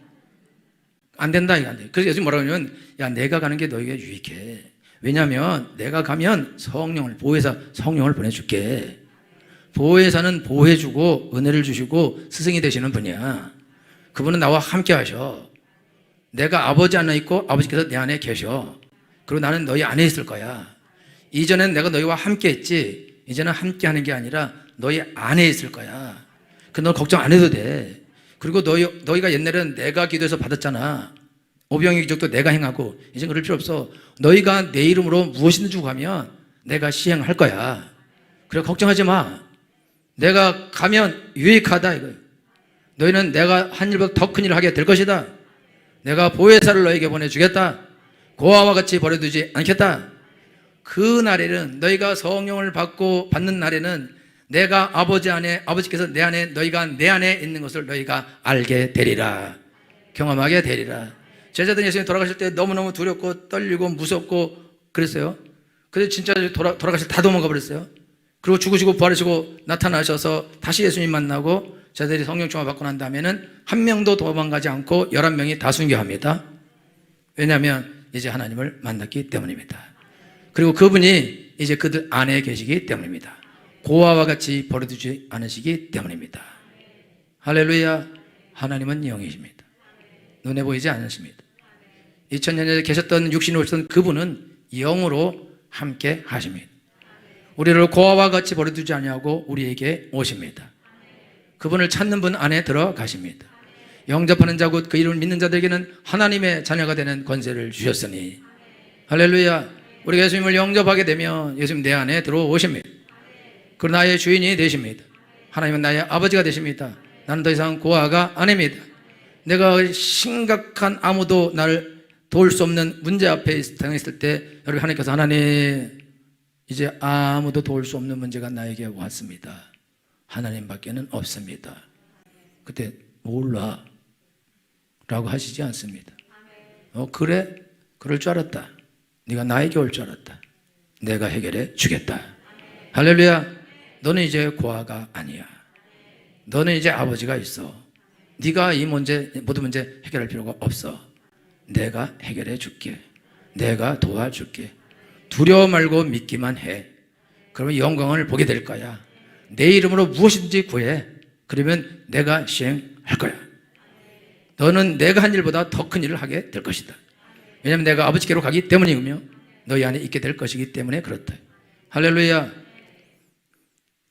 안 된다, 이거 안 돼. 그래서 예수님 뭐라고 하냐면, 야, 내가 가는 게 너에게 유익해. 왜냐하면 내가 가면 보혜사 성령을 보내줄게. 보혜사는 보호해주고 은혜를 주시고 스승이 되시는 분이야. 그분은 나와 함께 하셔. 내가 아버지 안에 있고 아버지께서 내 안에 계셔. 그리고 나는 너희 안에 있을 거야. 이전엔 내가 너희와 함께 했지, 이제는 함께 하는 게 아니라 너희 안에 있을 거야. 너 걱정 안 해도 돼. 그리고 너희가 옛날에는 내가 기도해서 받았잖아. 오병이어 기적도 내가 행하고, 이제 그럴 필요 없어. 너희가 내 이름으로 무엇이든 주고 가면 내가 시행할 거야. 그래, 걱정하지 마. 내가 가면 유익하다 이거예요. 너희는 내가 한 일보다 더 큰 일을 하게 될 것이다. 내가 보혜사를 너에게 보내주겠다. 고아와 같이 버려두지 않겠다. 그 날에는, 너희가 성령을 받는 날에는 내가 아버지 안에, 아버지께서 내 안에, 너희가 내 안에 있는 것을 너희가 알게 되리라. 경험하게 되리라. 제자들 예수님 돌아가실 때 너무너무 두렵고 떨리고 무섭고 그랬어요. 그래서 진짜 돌아가실 때 다 도망가 버렸어요. 그리고 죽으시고 부활하시고 나타나셔서 다시 예수님 만나고 제자들이 성령 충만 받고 난 다음에는 한 명도 도망가지 않고 11명이 다 순교합니다. 왜냐하면 이제 하나님을 만났기 때문입니다. 그리고 그분이 이제 그들 안에 계시기 때문입니다. 고아와 같이 버려두지 않으시기 때문입니다. 할렐루야. 하나님은 영이십니다. 눈에 보이지 않으십니다. 2000년 전에 계셨던 육신이 오셨던 그분은 영으로 함께 하십니다. 우리를 고아와 같이 버려두지 아니하고 우리에게 오십니다. 그분을 찾는 분 안에 들어가십니다. 영접하는 자고 그 이름을 믿는 자들에게는 하나님의 자녀가 되는 권세를 주셨으니, 할렐루야. 우리가 예수님을 영접하게 되면 예수님 내 안에 들어오십니다. 그리고 나의 주인이 되십니다. 하나님은 나의 아버지가 되십니다. 나는 더 이상 고아가 아닙니다. 내가 심각한 아무도 나를 도울 수 없는 문제 앞에 당했을 때, 여러분, 하나님께서 하나님, 이제 아무도 도울 수 없는 문제가 나에게 왔습니다. 하나님밖에는 없습니다. 그때 몰라 라고 하시지 않습니다. 그래? 그럴 줄 알았다. 네가 나에게 올 줄 알았다. 내가 해결해 주겠다. 할렐루야. 너는 이제 고아가 아니야. 너는 이제 아버지가 있어. 네가 이 모든 문제 해결할 필요가 없어. 내가 해결해 줄게. 내가 도와줄게. 두려워 말고 믿기만 해. 그러면 영광을 보게 될 거야. 내 이름으로 무엇이든지 구해. 그러면 내가 시행할 거야. 너는 내가 한 일보다 더 큰 일을 하게 될 것이다. 왜냐하면 내가 아버지께로 가기 때문이며 너희 안에 있게 될 것이기 때문에 그렇다. 할렐루야.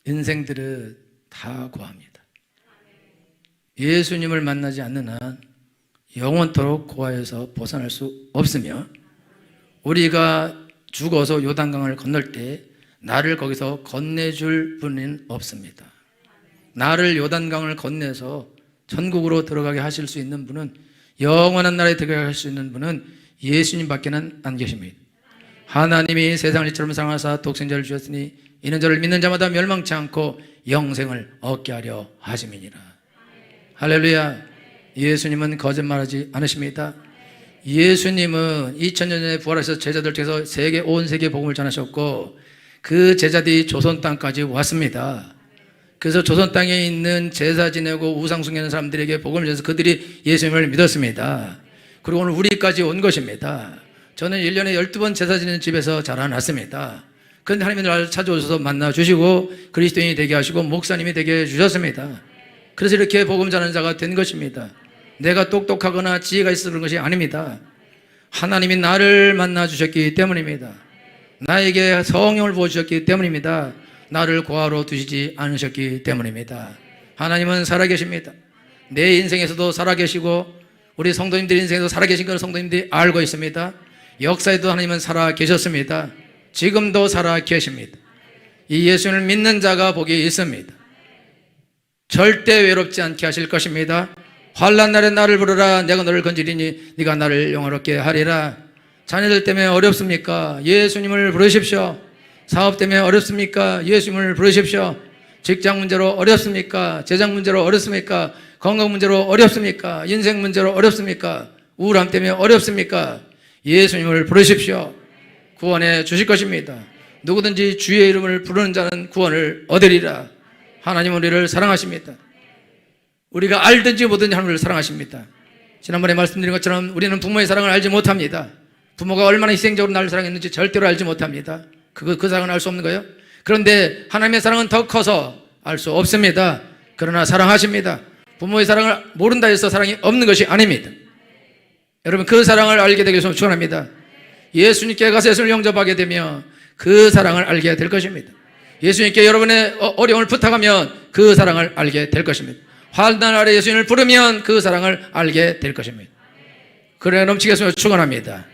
인생들은 다 고아입니다. 예수님을 만나지 않는 한 영원토록 고아에서 벗어날 수 없으며, 우리가 죽어서 요단강을 건널 때 나를 거기서 건네줄 분은 없습니다. 나를 요단강을 건네서 천국으로 들어가게 하실 수 있는 분은, 영원한 나라에 들어가게 할 수 있는 분은 예수님밖에는 안 계십니다. 하나님이 세상을 이처럼 사랑하사 독생자를 주셨으니 이는 저를 믿는 자마다 멸망치 않고 영생을 얻게 하려 하심이니라. 할렐루야. 예수님은 거짓말하지 않으십니다. 예수님은 2000년 전에 부활하셔서 제자들 통해서 온 세계 복음을 전하셨고, 그 제자들이 조선 땅까지 왔습니다. 그래서 조선 땅에 있는 제사 지내고 우상 숭배하는 사람들에게 복음을 전해서 그들이 예수님을 믿었습니다. 그리고 오늘 우리까지 온 것입니다. 저는 1년에 12번 제사 지내는 집에서 자라났습니다. 그런데 하나님이 나를 찾아오셔서 만나주시고 그리스도인이 되게 하시고 목사님이 되게 해주셨습니다. 그래서 이렇게 복음 전하는 자가 된 것입니다. 내가 똑똑하거나 지혜가 있어서 그런 것이 아닙니다. 하나님이 나를 만나주셨기 때문입니다. 나에게 성령을 부어주셨기 때문입니다. 나를 고아로 두시지 않으셨기 때문입니다. 하나님은 살아계십니다. 내 인생에서도 살아계시고 우리 성도님들 인생에도 살아계신 걸 성도님들이 알고 있습니다. 역사에도 하나님은 살아계셨습니다. 지금도 살아계십니다. 이 예수님을 믿는 자가 복이 있습니다. 절대 외롭지 않게 하실 것입니다. 환난 날에 나를 부르라. 내가 너를 건지리니 네가 나를 영화롭게 하리라. 자녀들 때문에 어렵습니까? 예수님을 부르십시오. 사업 때문에 어렵습니까? 예수님을 부르십시오. 직장 문제로 어렵습니까? 재정 문제로 어렵습니까? 건강 문제로 어렵습니까? 인생 문제로 어렵습니까? 우울함 때문에 어렵습니까? 예수님을 부르십시오. 구원해 주실 것입니다. 누구든지 주의 이름을 부르는 자는 구원을 얻으리라. 하나님은 우리를 사랑하십니다. 우리가 알든지 모든지 하나님을 사랑하십니다. 지난번에 말씀드린 것처럼 우리는 부모의 사랑을 알지 못합니다. 부모가 얼마나 희생적으로 나를 사랑했는지 절대로 알지 못합니다. 그 사랑은 알 수 없는 거예요. 그런데 하나님의 사랑은 더 커서 알 수 없습니다. 그러나 사랑하십니다. 부모의 사랑을 모른다 해서 사랑이 없는 것이 아닙니다. 여러분, 그 사랑을 알게 되기 위해서 축원합니다. 예수님께 가서 예수를 영접하게 되면 그 사랑을 알게 될 것입니다. 예수님께 여러분의 어려움을 부탁하면 그 사랑을 알게 될 것입니다. 환난 아래 예수님을 부르면 그 사랑을 알게 될 것입니다. 그래 넘치겠습니다. 축원합니다.